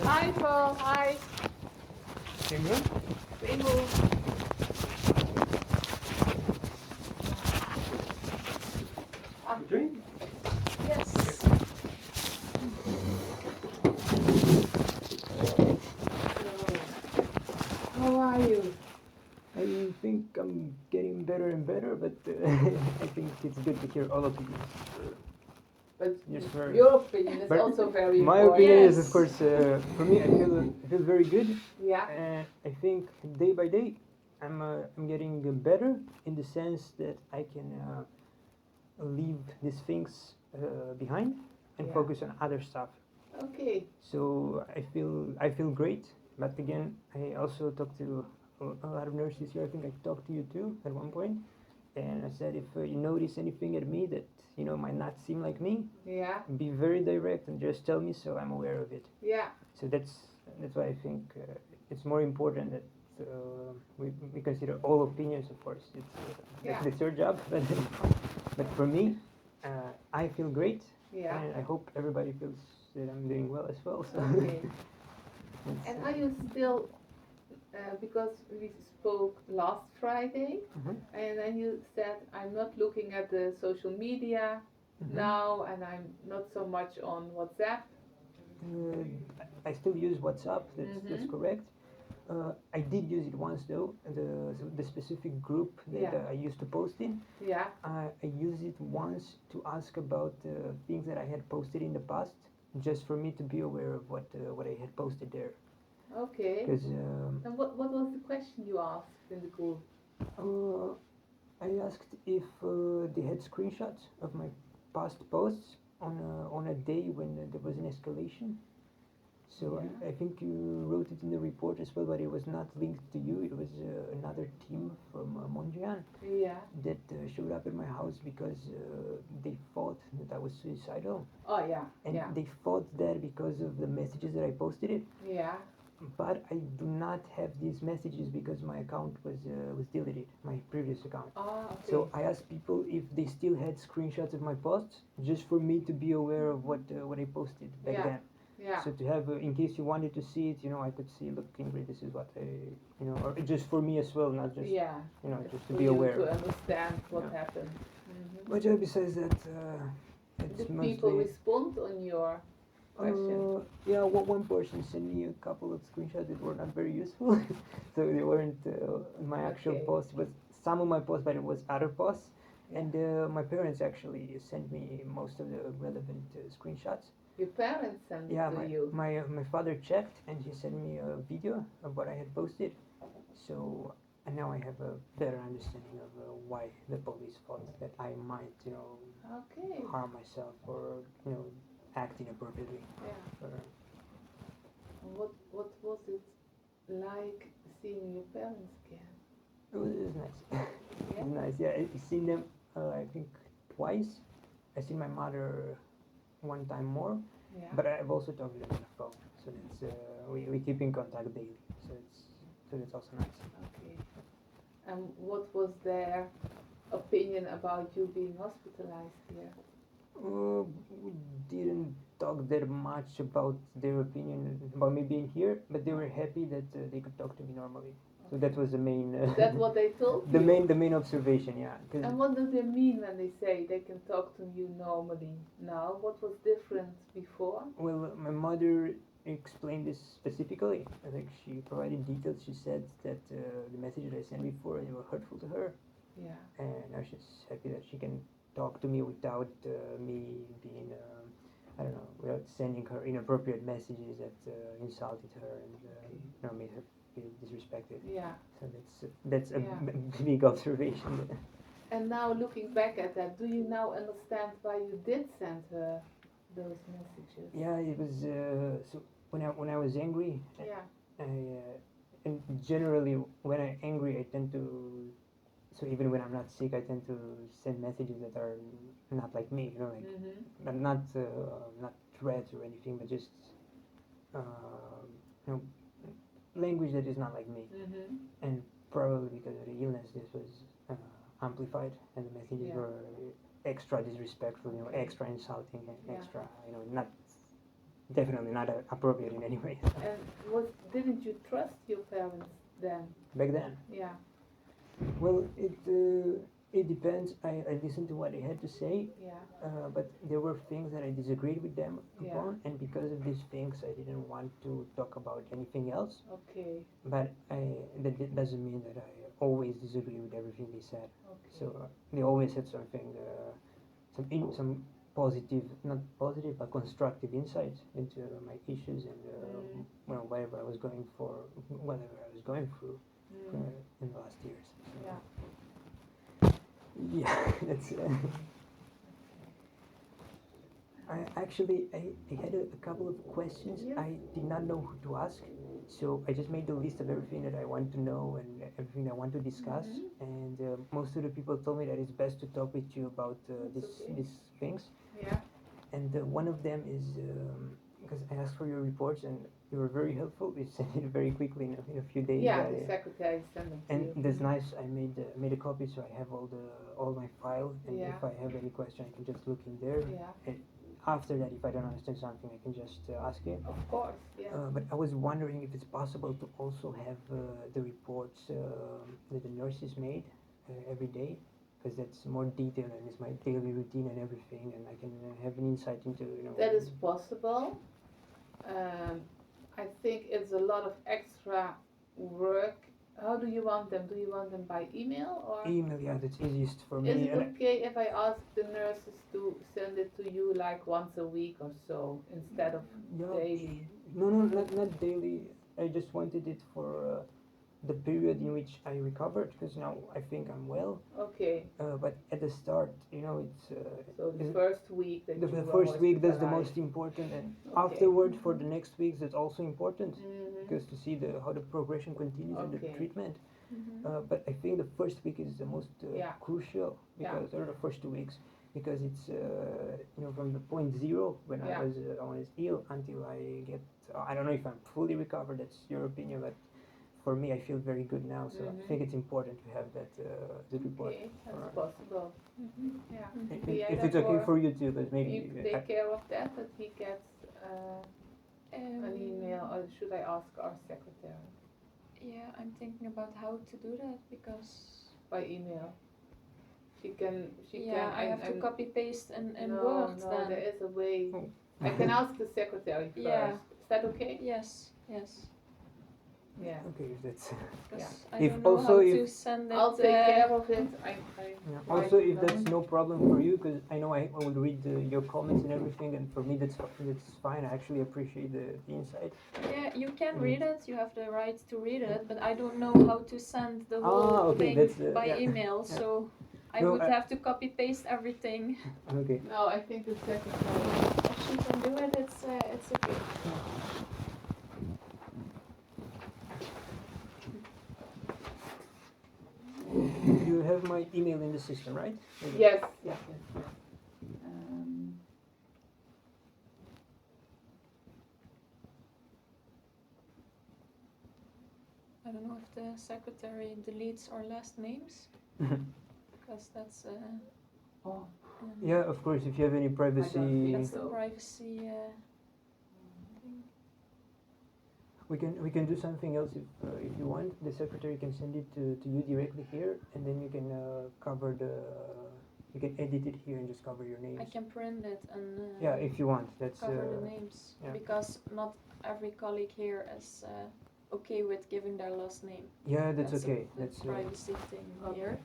Hi, Paul. Hi. Ingrid? Ingrid. Drink? Yes. How are you? I think I'm getting better and better, but I think it's good to hear all opinions. But Yes, sir. your opinion is But also very my important. opinion is, Yes. of course, for me, I feel very good. Yeah. And I think day by day, I'm getting better in the sense that I can leave these things behind and Yeah. focus on other stuff. Okay. So I feel great. But again, I also talked to a lot of nurses here. I think I talked to you too at one point, and I said if you notice anything at me that might not seem like me, Yeah. be very direct and just tell me so I'm aware of it. Yeah. So that's why I think it's more important that we consider all opinions. Of course, it's your job, but for me, I feel great, Yeah. and I hope everybody feels that I'm doing well as well. So. Okay. And are you still? Because we spoke last Friday, and then you said I'm not looking at the social media now, and I'm not so much on WhatsApp. I still use WhatsApp. That's correct. I did use it once though. The specific group that I used to post in. Yeah. I used it once to ask about things that I had posted in the past, just for me to be aware of what I had posted there. Okay. Because And what was the question you asked in the group? I asked if they had screenshots of my past posts on a day when there was an escalation. So I think you wrote it in the report as well, but it was not linked to you. It was another team from Mondrian that showed up at my house because they thought that I was suicidal. Oh yeah. And they thought that because of the messages that I posted it. Yeah. But I do not have these messages because my account was deleted, my previous account. Oh, okay. So I asked people if they still had screenshots of my posts, just for me to be aware of what I posted back then. Yeah. So to have, in case you wanted to see it, I could see, look, Ingrid, this is what I, or just for me as well, not just, just to be aware. To understand what happened. But besides that, it's Did mostly. people respond on your question? Yeah, one person sent me a couple of screenshots that were not very useful, so they weren't my actual post. But some of my posts, but it was other posts, and my parents actually sent me most of the relevant screenshots. Your parents sent it to you? Yeah, my father checked, and he sent me a video of what I had posted. So and now I have a better understanding of why the police thought that I might, harm myself or act inappropriately. Yeah. What was it like seeing your parents again? It was nice. It was nice. Yeah, I've seen them. I think twice. I've seen my mother one time more. Yeah. But I've also talked to them on the phone, so that's we keep in contact daily. So that's also nice. Okay. And what was their opinion about you being hospitalized here? We didn't talk that much about their opinion about me being here, but they were happy that they could talk to me normally. So that was the main. That's what they told the you? The main observation, yeah. And what do they mean when they say they can talk to you normally now? What was different before? Well, my mother explained this specifically. I think she provided details. She said that the messages I sent before they were hurtful to her. Yeah. And now she's happy that she can talk to me without me being, I don't know, without sending her inappropriate messages that insulted her and made her feel disrespected. Yeah. So that's a big observation. And now looking back at that, do you now understand why you did send her those messages? Yeah, it was so when I was angry. Yeah. And generally when I'm angry, I tend to. So even when I'm not sick, I tend to send messages that are not like me, not threats or anything, but just language that is not like me. And probably because of the illness, this was amplified, and the messages were extra disrespectful, extra insulting, and extra, not definitely not appropriate in any way. And didn't you trust your parents then? Back then, Yeah. well, it depends. I listened to what they had to say, Yeah. but there were things that I disagreed with them Yeah. upon, and because of these things, I didn't want to talk about anything else. Okay. But that doesn't mean that I always disagree with everything they said. Okay. So they always had something, some positive, not positive, but constructive insights into my issues and well, whatever I was going through in the last years. So, Yeah. yeah, that's. I had a couple of questions. Yes. I did not know who to ask, so I just made a list of everything that I want to know and everything I want to discuss. And most of the people told me that it's best to talk with you about these things. Yeah. And one of them is because I asked for your reports and you were very helpful. You sent it very quickly in a few days. Yeah, the secretary sent them to And you. that's nice. I made a copy, so I have all my file. And Yeah. if I have any question, I can just look in there. Yeah. And after that, if I don't understand something, I can just ask you. Of course. Yeah. But I was wondering if it's possible to also have the reports that the nurses made every day, because that's more detailed and it's my daily routine and everything, and I can have an insight into That is possible. I think it's a lot of extra work. How do you want them? Do you want them by email or? Email. Yeah, that's easiest for me. Is it okay if I ask the nurses to send it to you like once a week or so instead of daily? No, not daily. I just wanted it for the period in which I recovered, because now I think I'm well. Okay. But at the start, it's. So the first week that the you first week, that's the hospitalized. most important, and Okay. afterward for the next weeks, that's also important, Mhm. because to see how the progression continues and the Okay. treatment. But I think the first week is the most Yeah. crucial, because or the first 2 weeks, because it's from the point zero when Yeah. I was ill until I get. I don't know if I'm fully recovered. That's your opinion, but for me, I feel very good now. So I think it's important to have that report. Okay, that's Alright. possible. Yeah. If it's okay for you too, but maybe You take care of that he gets an email, or should I ask our secretary? Yeah, I'm thinking about how to do that because. By email. She can. I have to copy paste and no, Word no, then. there is a way. I can ask the secretary first. Yeah. Is that okay? Yes. Yeah. Okay, if that's. Because I If don't know also how if- to send it. I'll take care of it. Also, if that's no problem for you, because I know I will read your comments and everything, and for me that's fine. I actually appreciate the insight. Yeah, you can read it. You have the right to read it, but I don't know how to send the whole okay, thing that's by yeah. email. Yeah. So I No, would have to copy paste everything. Okay. No, I think the secretary. If she can do it, it's okay. You have my email in the system, right? Yes. I don't know if the secretary deletes our last names because that's. Oh, Yeah, of course. If you have any privacy, That's the So- privacy thing. we can do something else if you want. The secretary can send it to you directly here, and then you can cover you can edit it here and just cover your names. I can print it and Yeah, if you want. That's cover the names yeah. because not every colleague here is okay with giving their last name. yeah, that's okay. A That's privacy thing Okay. here.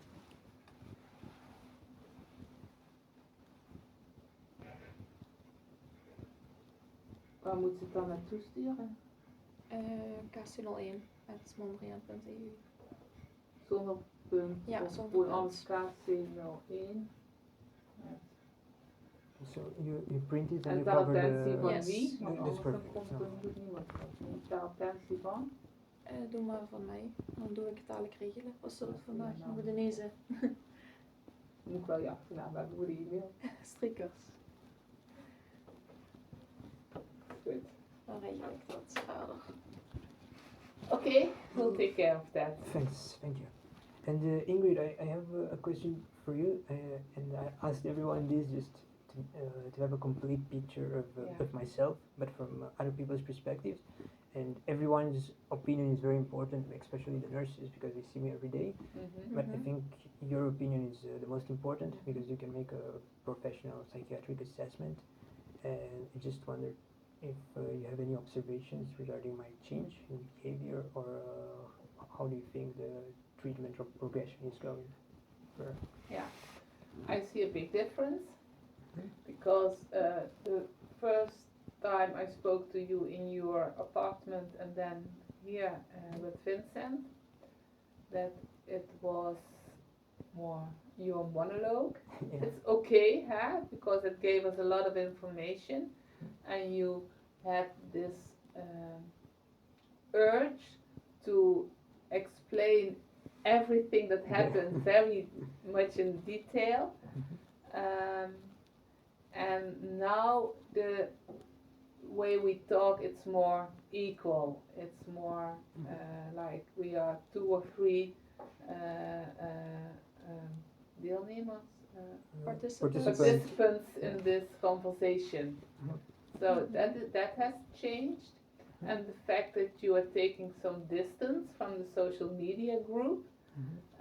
Waar moet ze het dan naartoe sturen? kc01@mondriaan.eu. Zonder punt. Ja, of zonder gewoon punt. alles KC01. So you print it and En you ter cover attentie the. van Yes. wie? Want That's anders dan perfect. komt er natuurlijk niemand van. Ter attentie van? Doe maar van mij, dan doe ik het dadelijk regelen. Was zullen we het vandaag Ja, nog nou. de lezen? Moet ik wel je achternaam hebben voor de e-mail. Strikkers. Goed. Dan regel ik dat verder. Okay, we'll take care of that. Thanks, thank you. And Ingrid, I have a question for you, and I asked everyone this just to to have a complete picture of myself, but from other people's perspectives. And everyone's opinion is very important, especially the nurses, because they see me every day. But I think your opinion is the most important, because you can make a professional psychiatric assessment. And I just wondered if you have any observations regarding my change in behavior, or how do you think the treatment or progression is going? Yeah, I see a big difference, because the first time I spoke to you in your apartment and then here with Vincent, that it was more your monologue. Yeah. It's okay, huh? Because it gave us a lot of information, and you had this urge to explain everything that happened very much in detail. And now the way we talk, it's more equal. It's more like we are 2 or 3 deelnemers, participants in this conversation. So that has changed, and the fact that you are taking some distance from the social media group,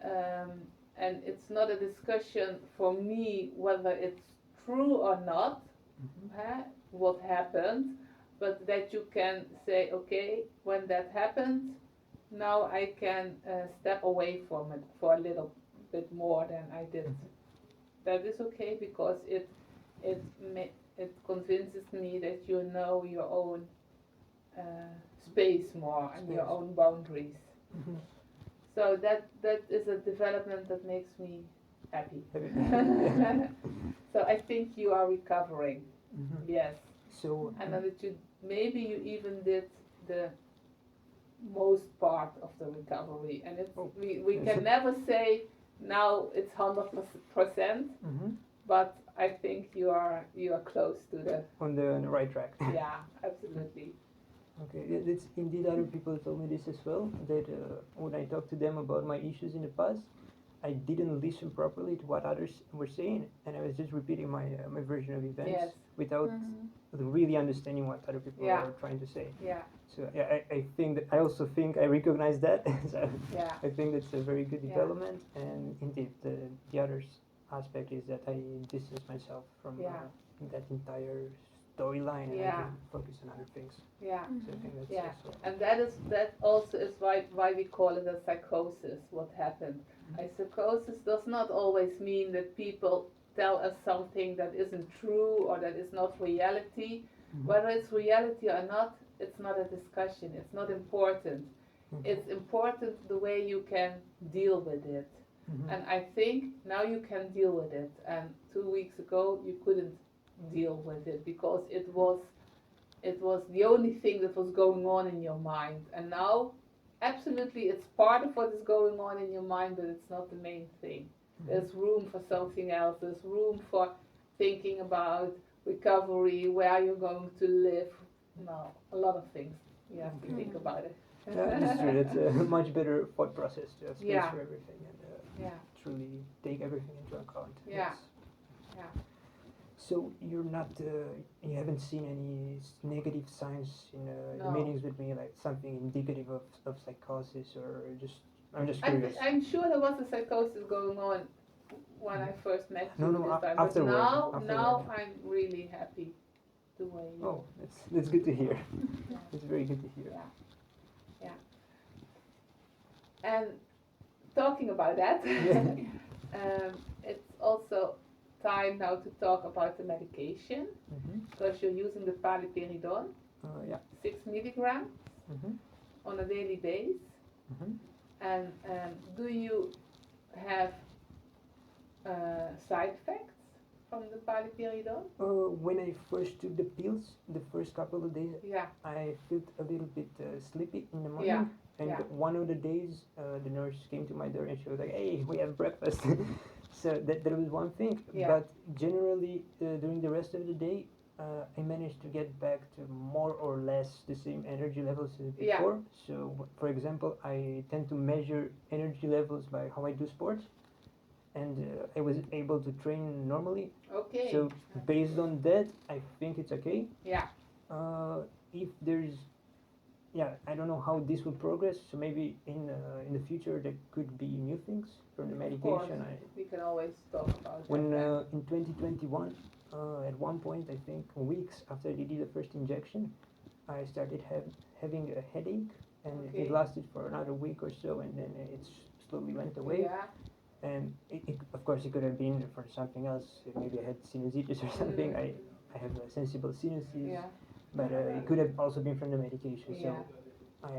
and it's not a discussion for me whether it's true or not, what happened, but that you can say, okay, when that happened, now I can step away from it for a little bit more than I did. That is okay, because it convinces me that you know your own space more and your own boundaries. So that is a development that makes me happy. So I think you are recovering. Yes. So and that maybe you even did the most part of the recovery, and it's we can never say now it's 100%, but I think you are close to the on the right track. Yeah, absolutely. Okay, that's indeed, other people told me this as well, that when I talked to them about my issues in the past, I didn't listen properly to what others were saying, and I was just repeating my version of events without really understanding what other people were trying to say. Yeah. So I think that I also think I recognize that. So I think that's a very good development, and indeed the other aspect is that I distance myself from that entire storyline, and I can focus on other things. Yeah. So I think that's also And that also is why we call it a psychosis. What happened? A psychosis does not always mean that people tell us something that isn't true or that is not reality. Whether it's reality or not, it's not a discussion. It's not important. It's important the way you can deal with it. And I think now you can deal with it. And 2 weeks ago you couldn't deal with it, because it was the only thing that was going on in your mind. And now, absolutely, it's part of what is going on in your mind, but it's not the main thing. There's room for something else. There's room for thinking about recovery, where you're going to live. No, a lot of things. You have to think about it. That's true. It's a much better thought process to have space for everything, and truly take everything into account. Yeah. So you're not, you haven't seen any negative signs in the meetings with me, like something indicative of psychosis, or I'm just curious. I'm sure there was a psychosis going on when I first met you this time. Afterward, but now I'm really happy the way you... Oh, that's good to hear. It's very good to hear. Yeah. And talking about that, it's also time now to talk about the medication, because you're using the paliperidone, 6 milligrams on a daily basis. And do you have side effects from the paliperidone? When I first took the pills, the first couple of days, I felt a little bit sleepy in the morning. And one of the days, the nurse came to my door and she was like, "Hey, we have breakfast." So that was one thing. But generally, during the rest of the day, I managed to get back to more or less the same energy levels as before. So, for example, I tend to measure energy levels by how I do sports. and I was able to train normally. Okay. So based on that, I think it's okay. Yeah. If there's, yeah, I don't know how this will progress. So maybe in the future there could be new things from the Of course, medication. we can always talk about When that. in 2021, at one point, I think weeks after they did the first injection, I started having a headache, and Okay. it lasted for another week or so, and then it slowly went away. Yeah. And of course, it could have been for something else. Maybe I had sinusitis or something. I have sensible sinuses, Yeah. but it could have also been from the medication. Yeah. So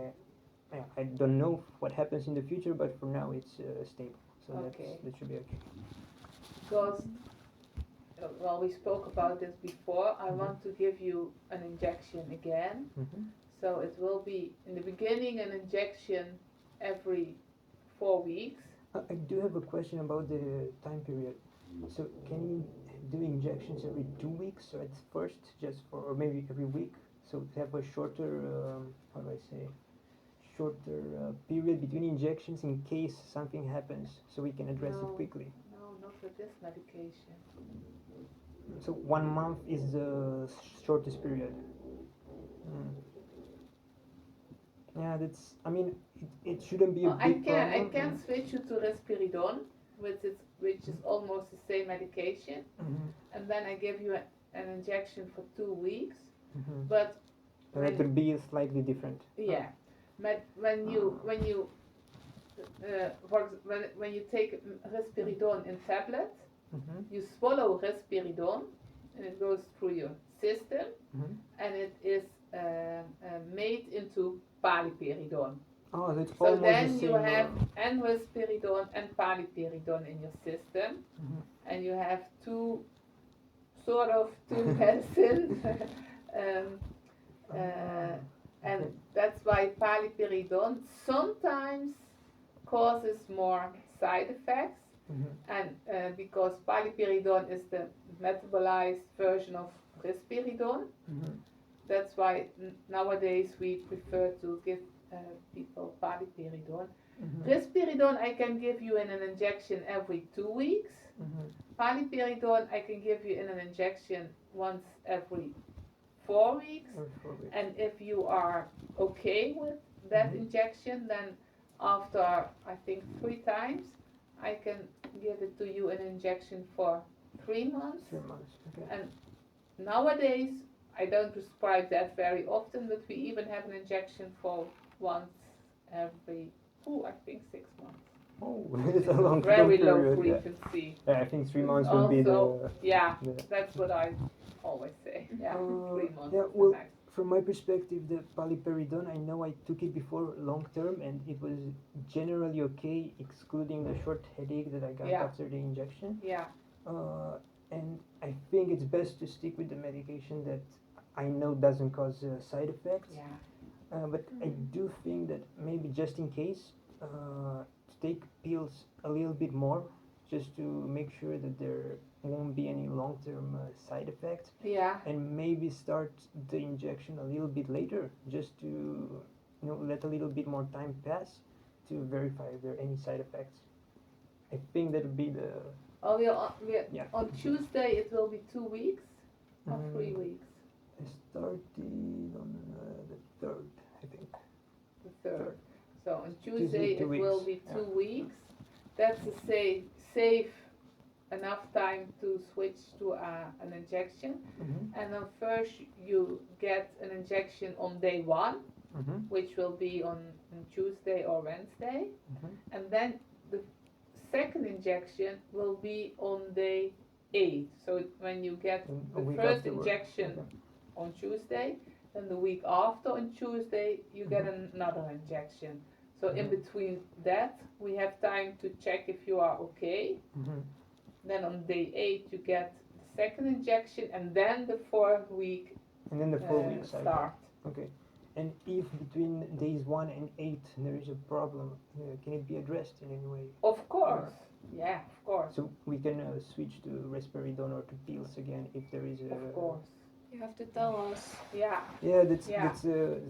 I don't know what happens in the future, but for now it's stable. So Okay. that should be okay. Because, well, we spoke about this before. I want to give you an injection again. Mm-hmm. So it will be in the beginning an injection every 4 weeks. I do have a question about the time period. So can you do injections every 2 weeks? So at first, just for, or maybe every week. So to have a shorter, how do I say, shorter period between injections in case something happens, so we can address it quickly. No, not with this medication. So 1 month is the shortest period. Mm. Yeah, that's. I mean, it shouldn't be a Well, big problem. I can switch you to risperidone, which is almost the same medication, and then I give you an injection for 2 weeks. But So that would be slightly different. yeah, but when you take risperidone in tablets, you swallow risperidone, and it goes through your system, and it is made into paliperidone. Oh, that's So almost then the same. you have and risperidone and paliperidone in your system, and you have two medicines. And that's why paliperidone sometimes causes more side effects, and because paliperidone is the metabolized version of risperidone, that's why nowadays we prefer to give people paliperidone. Risperidone I can give you in an injection every 2 weeks. Paliperidone I can give you in an injection once every 4 weeks. And if you are okay with that injection, then after I think 3 times, I can give it to you an injection for 3 months. 3 months. Okay. And nowadays I don't prescribe that very often, but we even have an injection for once every I think 6 months. Oh, it's a long Very period. low Yeah. frequency. Yeah, I think 3 months would be Also, the. yeah, the that's what I always say. Yeah, 3 months yeah, is well, the max. from my perspective, the paliperidone, I know I took it before long term, and it was generally okay, excluding the short headache that I got after the injection. Yeah. And I think it's best to stick with the medication that I know doesn't cause side effects. Yeah. But I do think that maybe just in case, to take pills a little bit more, just to make sure that there won't be any long-term side effects. Yeah. And maybe start the injection a little bit later, just to let a little bit more time pass to verify if there are any side effects. I think that would be the. Oh, on Tuesday it will be 2 weeks or 3 weeks. I started on the 3rd, I think. The 3rd. So on Tuesday it 2 weeks. will be 2 weeks. That's a safe enough time to switch to an injection. And then first you get an injection on day 1, which will be on Tuesday or Wednesday. And then the second injection will be on day 8. So when you get the first injection on Tuesday, then the week after on Tuesday you get another injection. So in between that we have time to check if you are okay. Then on day 8 you get the second injection, and then the 4th week and then the 4 weeks start. Okay. And if between days 1 and 8 there is a problem, can it be addressed in any way? Of course. Yeah, of course. So we can switch to risperidone or to pills again if there is a. Of course. You have to tell us. Yeah. Yeah, that's Yeah. that's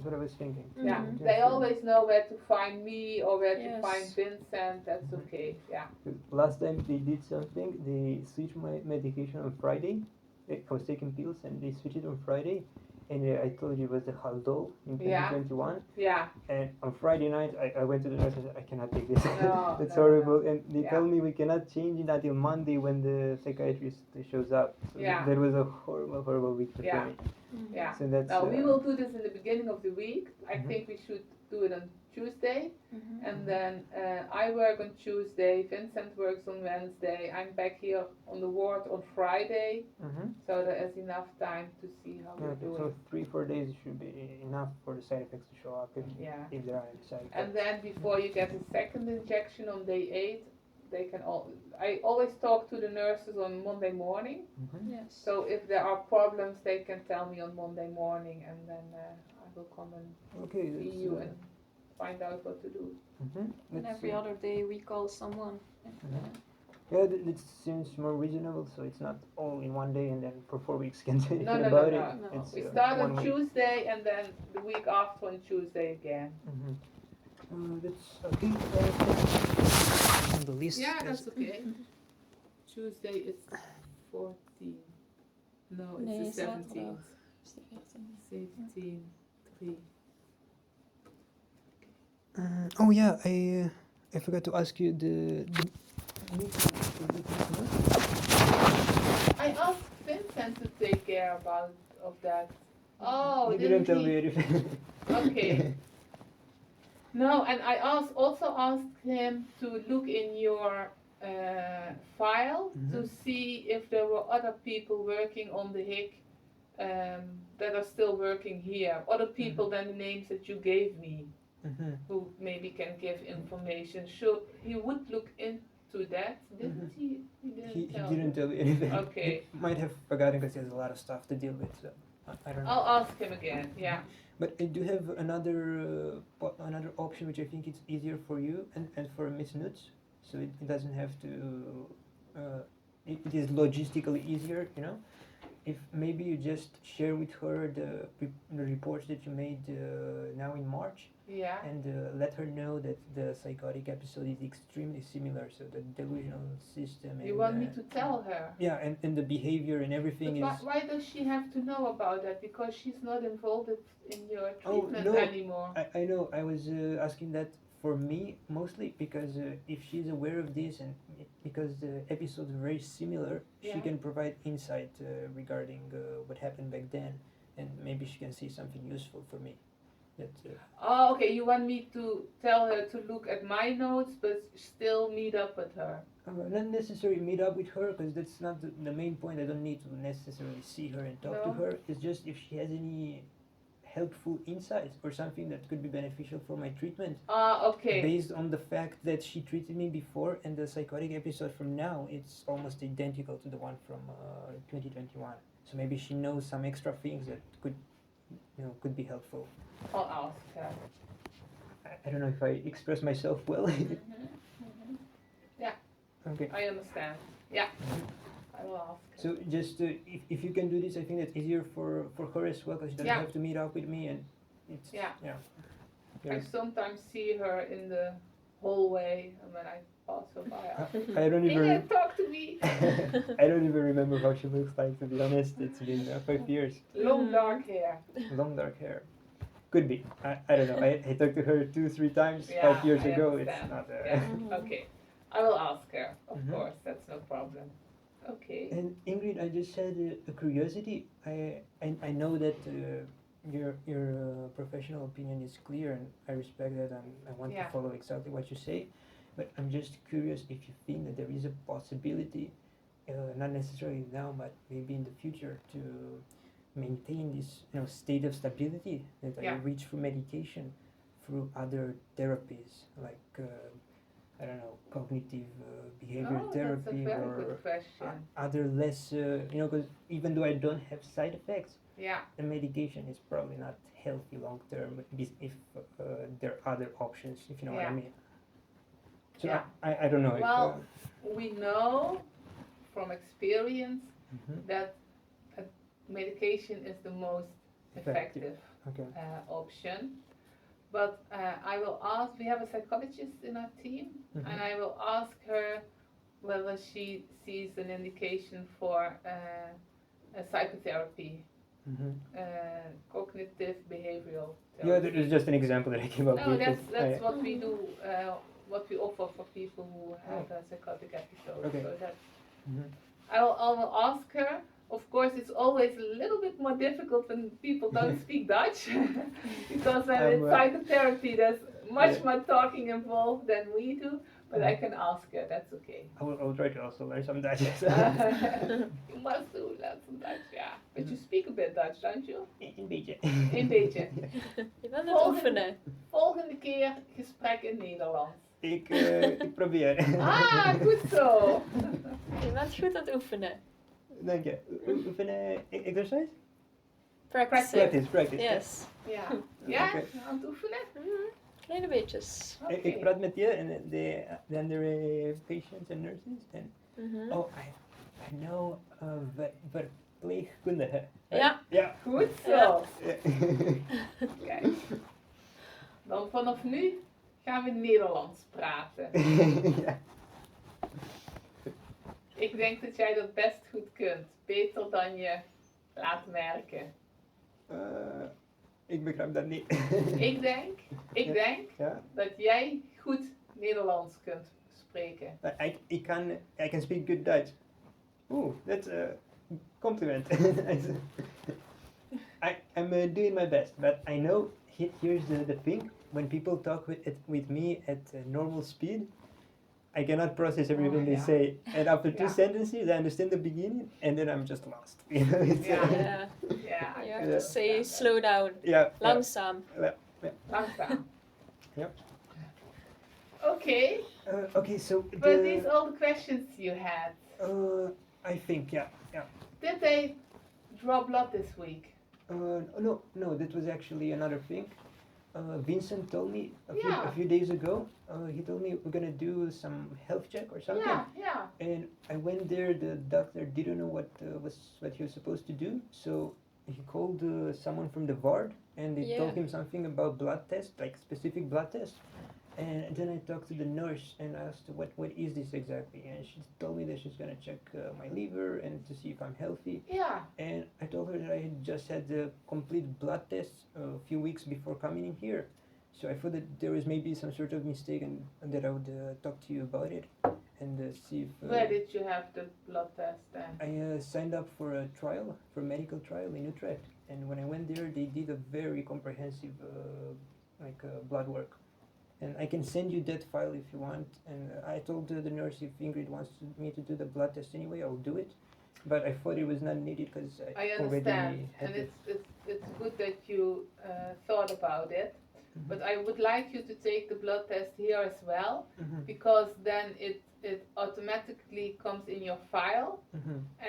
what I was thinking. Yeah, Mhm. they always know where to find me or where to Yes. find Vincent. That's okay. Yeah. Last time they did something, they switched my medication on Friday. I was taking pills and they switched it on Friday. And I told you it was the Haldol in Yeah. 2021. Yeah. And on Friday night, I went to the nurse and said, I cannot take this. No, That's no, horrible. no. And they Yeah. told me we cannot change it until Monday when the psychiatrist shows up. So Yeah. that was a horrible, horrible week for Yeah. me. Mhm. Yeah. So that's. Now we will do this in the beginning of the week. I Mhm. think we should do it on Tuesday, Mhm. and then I work on Tuesday. Vincent works on Wednesday. I'm back here on the ward on Friday, Mhm. so there is enough time to see how we're Okay, so doing. 3-4 days should be enough for the side effects to show up Yeah. if there are any side effects. And then before you get the second injection on day 8, they can all. I always talk to the nurses on Monday morning. Mhm. Yes. So if there are problems, they can tell me on Monday morning, and then I will come and Okay, see that's, you and find out what to do. mhm, And that's, every other day we call someone. And, yeah, that seems more reasonable. So it's not all in one day and then for 4 weeks can say No, anything no, no, about no. it. No. It's We start on 1 week. Tuesday, and then the week after on Tuesday again. That's okay. On the list. Yeah, as- that's okay. Tuesday is 14. No, it's Nee, the 17th. zaterdag. Is de 14e. 17, 3. Oh yeah, I forgot to ask you the I asked Vincent to take care of that. Oh, you didn't tell he? me anything. Okay. No, and I also asked him to look in your file to Mhm. see if there were other people working on the HIC that are still working here. Other people than the names that you gave me Mhm. who maybe can give information. So he would look into that, didn't he? He didn't He tell didn't you. tell me anything. Okay. He might have forgotten because he has a lot of stuff to deal with. So I don't know. I'll ask him again. Yeah. But I do have another option which I think it's easier for you and for Miss Nuts, so it doesn't have to. It is logistically easier, you know. If maybe you just share with her the reports that you made now in March, Yeah. and let her know that the psychotic episode is extremely similar. So the delusional system. You and, want me to tell her? Yeah, and the behavior and everything But is. why does she have to know about that? Because she's not involved in your Oh, treatment no. anymore. I know. I was asking that for me mostly because if she's aware of this and because the episodes are very similar, she Yeah. can provide insight regarding what happened back then, and maybe she can see something useful for me. That. Oh, okay. You want me to tell her to look at my notes, but still meet up with her. Not necessarily meet up with her because that's not the main point. I don't need to necessarily see her and talk to No. her. It's just if she has any helpful insights or something that could be beneficial for my treatment. Ah, okay. Based on the fact that she treated me before and the psychotic episode from now, it's almost identical to the one from 2021. So maybe she knows some extra things that could be helpful. I'll ask her. I don't know if I express myself well. Yeah, Okay. I understand. Yeah, I will ask her. So just if you can do this, I think that's easier for her as well because she doesn't Yeah. have to meet up with me and it's Yeah. yeah. I sometimes see her in the hallway, and when I pass her by, I don't even. Ingrid, talk to me. I don't even remember how she looks like, to be honest. It's been 5 years. Long dark hair. Long dark hair. Could be. I don't know. I talked to her 2-3 times Yeah, 5 years I ago. understand. It's not. Yeah. Okay, I will ask her. Of Mhm. course, that's no problem. Okay. And Ingrid, I just had a curiosity. I know that your professional opinion is clear, and I respect that, and I want Yeah. to follow exactly what you say. But I'm just curious if you think that there is a possibility, not necessarily now, but maybe in the future, to maintain this state of stability that I Yeah. reach through medication, through other therapies like I don't know, cognitive behavior Oh, therapy that's a very or good question. other less, because even though I don't have side effects, Yeah. the medication is probably not healthy long term if there are other options, if you know what I Yeah. mean. So Yeah. I don't know Well, if. we know from experience Mhm. that medication is the most effective Okay. option. But I will ask, we have a psychologist in our team, and I will ask her whether she sees an indication for a psychotherapy, cognitive behavioral therapy. Yeah, that is just an example that I came up No, with. that's what we do, what we offer for people who have a psychotic episode. Okay. So that I will ask her. Of course, it's always a little bit more difficult when people don't speak Dutch, because when it's psychotherapy, there's much more talking involved than we do. But I can ask her. That's okay. I will try to also learn some Dutch. You must do learn some Dutch, yeah. But you speak a bit Dutch, don't you? Een beetje. Een beetje. Je bent het oefenen. Volgende keer gesprek in Nederlands. Ik probeer. Ah, goed zo. Je bent goed aan het oefenen. Dank je. Oefenen exercise? Practice. Practice. Yes. Ja. Ja, Oké. aan het oefenen? Kleine beetjes. Oké. Ik praat met je en de andere patients en nurses. En, oh, I know verpleegkundige. Ja. Ja. Goed zo. Ja. Kijk. Dan vanaf nu gaan we Nederlands praten. Ja. Ik denk dat jij dat best goed kunt. Beter dan je laat merken. Ik begrijp dat niet. Ik denk Ja? dat jij goed Nederlands kunt spreken. I can speak good Dutch. Ooh, that's a compliment. I'm doing my best, but I know here's the thing. When people talk with me at normal speed, I cannot process everything they say, and after two sentences, I understand the beginning, and then I'm just lost. You know, it's, Yeah. Ja, You have to say slow down. yeah. Langzaam. langzaam. Yep. Okay, Okay, so but these all the questions you had. I think, yeah. Did they draw blood this week? No, that was actually another thing. Vincent told me a Yeah. few days ago. He told me we're gonna do some health check or something. Yeah. And I went there. The doctor didn't know what he was supposed to do. So he called someone from the ward, and they told him something about blood tests, like specific blood tests. And then I talked to the nurse and asked what is this exactly, and she told me that she's gonna check my liver and to see if I'm healthy. Yeah. And I told her that I had just had the complete blood test a few weeks before coming in here. So I thought that there was maybe some sort of mistake, and that I would talk to you about it and see if. Where did you have the blood test then? I signed up for a trial, for a medical trial in Utrecht, and when I went there, they did a very comprehensive, blood work. And I can send you that file if you want. And I told the nurse if Ingrid wants me to do the blood test anyway, I'll do it. But I thought it was not needed because I already understand, had and it. it's good that you thought about it. But I would like you to take the blood test here as well, because then it automatically comes in your file,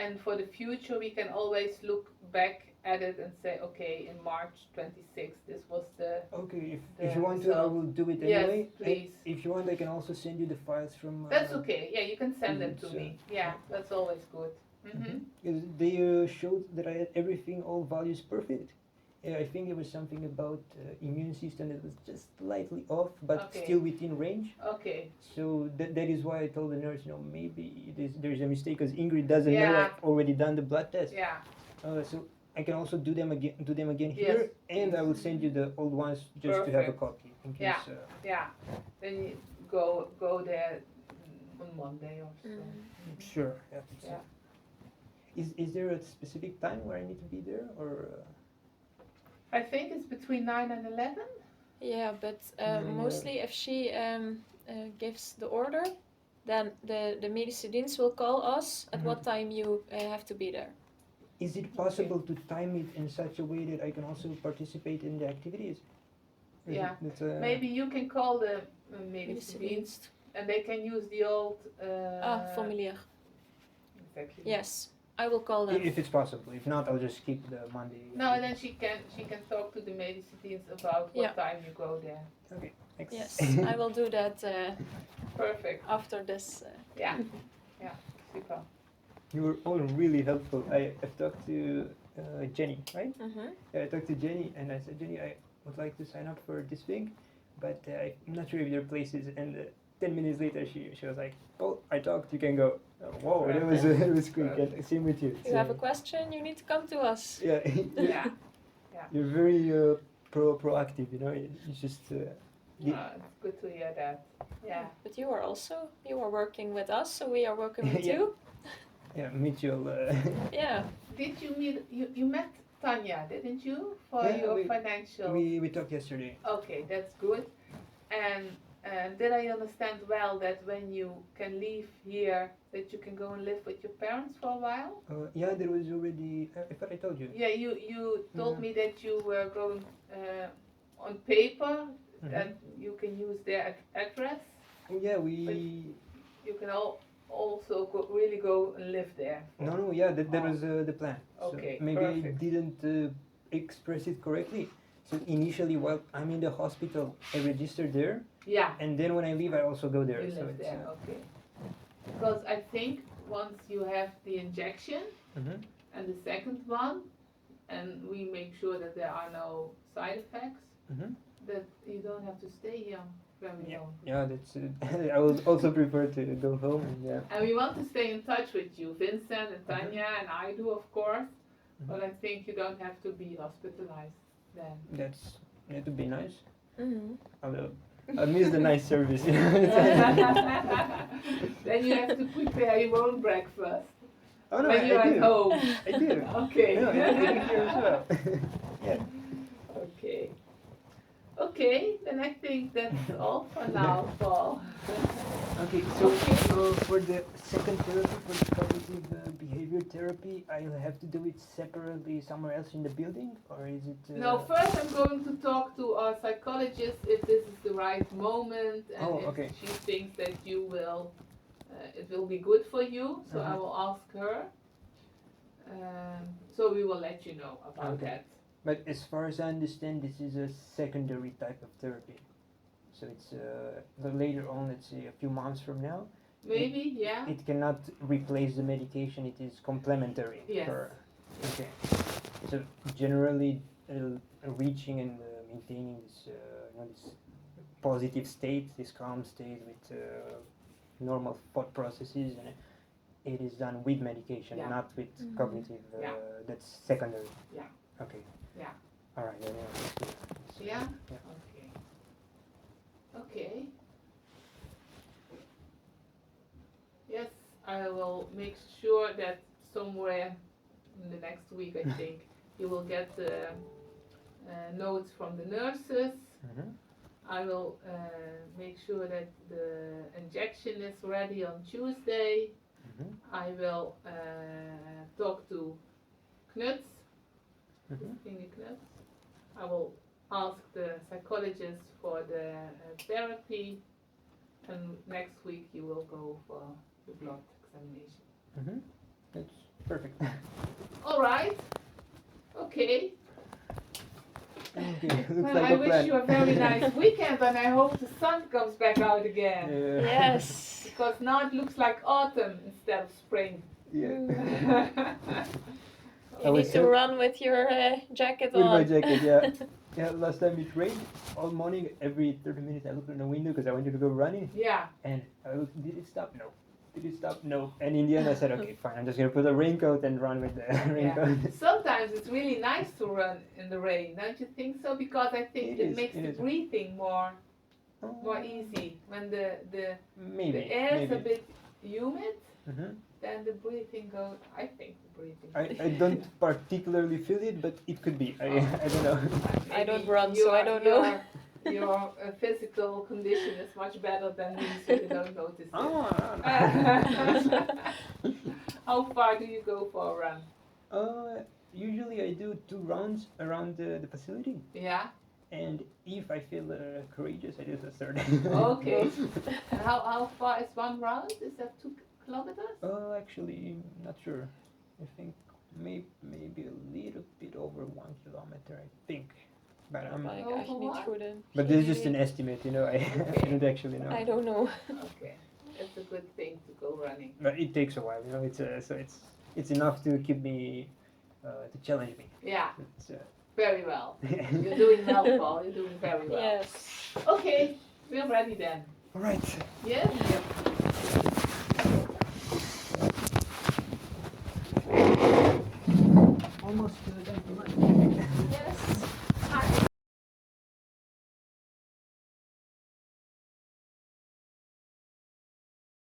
and for the future we can always look back at it and say, okay, in March 26th this was the. Okay, the if you want to, I result. will do it Yes, anyway. please. If you want, I can also send you the files from. That's okay. Yeah, you can send them to so- me. Yeah, that's always good. Because they showed that I had everything, all values perfect. Yeah, I think there was something about immune system that was just slightly off, but Okay. still within range. Okay. So that is why I told the nurse, maybe there's a mistake because Ingrid doesn't know Yeah. I've already done the blood test. Yeah. So I can also do them again Yes, here, and I will send you the old ones just to have a Perfect. copy in case. Yeah. Yeah. Then you go there on Monday or so. Sure. Yeah. Yeah. Is there a specific time where I need to be there, or? I think it's between 9 and 11. Yeah, but Yeah. mostly if she gives the order, then the medicine will call us at what time you have to be there. Is it possible to time it in such a way that I can also participate in the activities? Is Yeah. it, Maybe you can call the medicine Medicine. and they can use the old. Formulier. Exactly. Yes, I will call them. if it's possible. If not, I'll just keep the Monday. No, and then she can talk to the medicines about what time you go there. Okay. Thanks. Yes, I will do that Perfect. after this. Yeah. Yeah. Super. You were all really helpful. I've talked to Jenny, right? Mm-hmm. I talked to Jenny and I said, Jenny, I would like to sign up for this thing, but I'm not sure if there are places. And 10 minutes later, she was like, oh, I talked, you can go. Whoa, it was quick. And same with you. If you have a question, you need to come to us. Yeah, Yeah. you're very proactive. You know, you just. It's good to hear that. Yeah. But you are working with us, so we are working with Yeah. you. Yeah, mutual. Yeah. Did you meet, you met Tanya, didn't you? For Yeah, your financial. we talked yesterday. Okay, that's good. And did I understand well that when you can leave here, that you can go and live with your parents for a while? Yeah, there was already. I thought I told you. Yeah, you told Mhm. me that you were going on paper, Mhm. that you can use their address. Yeah, we. You can also really go and live there. No, yeah, that was the plan. Okay, so maybe I perfect. didn't express it correctly. So initially, while I'm in the hospital, I registered there, Yeah, and then when I leave, I also go there. you so live it's, there, okay. Because I think once you have the injection Mhm. and the second one, and we make sure that there are no side effects, Mhm. that you don't have to stay here very long. Yeah, that's. I would also prefer to go home. And, yeah. And we want to stay in touch with you, Vincent and Tanya, and I do, of course. But I think you don't have to be hospitalized then. That would be nice. Mm-hmm. Although I miss the nice service. You know? Then you have to prepare your own breakfast Oh no, when you're I at do. home. I do. Okay. No, I do here as well. Yeah. Okay. Okay, then I think that's all for now, Paul. Okay, so for the second therapy, for the cognitive behavior therapy, I'll have to do it separately somewhere else in the building, or is it? No, first I'm going to talk to our psychologist if this is the right moment and okay. if she thinks that you will, it will be good for you. So I will ask her. So we will let you know about that. But as far as I understand, this is a secondary type of therapy. So it's later on, let's say a few months from now. Maybe, yeah. It cannot replace the medication. It is complementary. Yes. Okay. So generally, reaching and maintaining this, this positive state, this calm state with normal thought processes, and it is done with medication, Yeah. not with Mhm. cognitive. Yeah. That's secondary. Yeah. Okay. Yeah. All right. Yeah. Yeah? Yeah. Okay. Okay. Yes, I will make sure that somewhere in the next week, I think, you will get notes from the nurses. Mhm. I will make sure that the injection is ready on Tuesday. Mhm. I will talk to Knuts, Mhm. Christine Knuts. I will ask the psychologist for the therapy, and next week you will go for the blood examination. Mhm. That's perfect. All right. Okay. Okay. Looks Well, like I a wish plan. you a very nice weekend, and I hope the sun comes back out again. Yeah. Yes. Because now it looks like autumn instead of spring. Yeah. You I need was to so- run with your jacket With on. my jacket, yeah. Yeah, last time it rained all morning. Every 30 minutes I looked in the window because I wanted to go running. Yeah. And I looked, did it stop? No. Did it stop? No. And in the end I said, okay, fine. I'm just going to put a raincoat and run with the raincoat. Yeah. Sometimes it's really nice to run in the rain, don't you think so? Because I think It it is, makes it the is. breathing more Oh, easy. When the Maybe. the air is maybe. a bit humid, Mhm. then the breathing goes. I think the breathing. I don't particularly feel it, but it could be. I don't know. I don't Maybe run, so I don't know. Your physical condition is much better than me, so you don't notice it. How far do you go for a run? Usually I do 2 rounds around the facility. Yeah. And if I feel courageous, I do the third. Okay. And how far is one round? Is that 2 kilometers? Actually, not sure. I think maybe a little bit over 1 kilometer, I think. But Maar ik Oh, echt niet what? goed in. but this is just an estimate, you know. I don't actually know. I don't know. Okay. It's a good thing to go running. But it takes a while, you know. It's so it's enough to keep me to challenge me. Yeah, It's, very well. You're doing well, Paul. You're doing very well. Yes. Okay, we're ready then. all right. Yes? Almost done for lunch.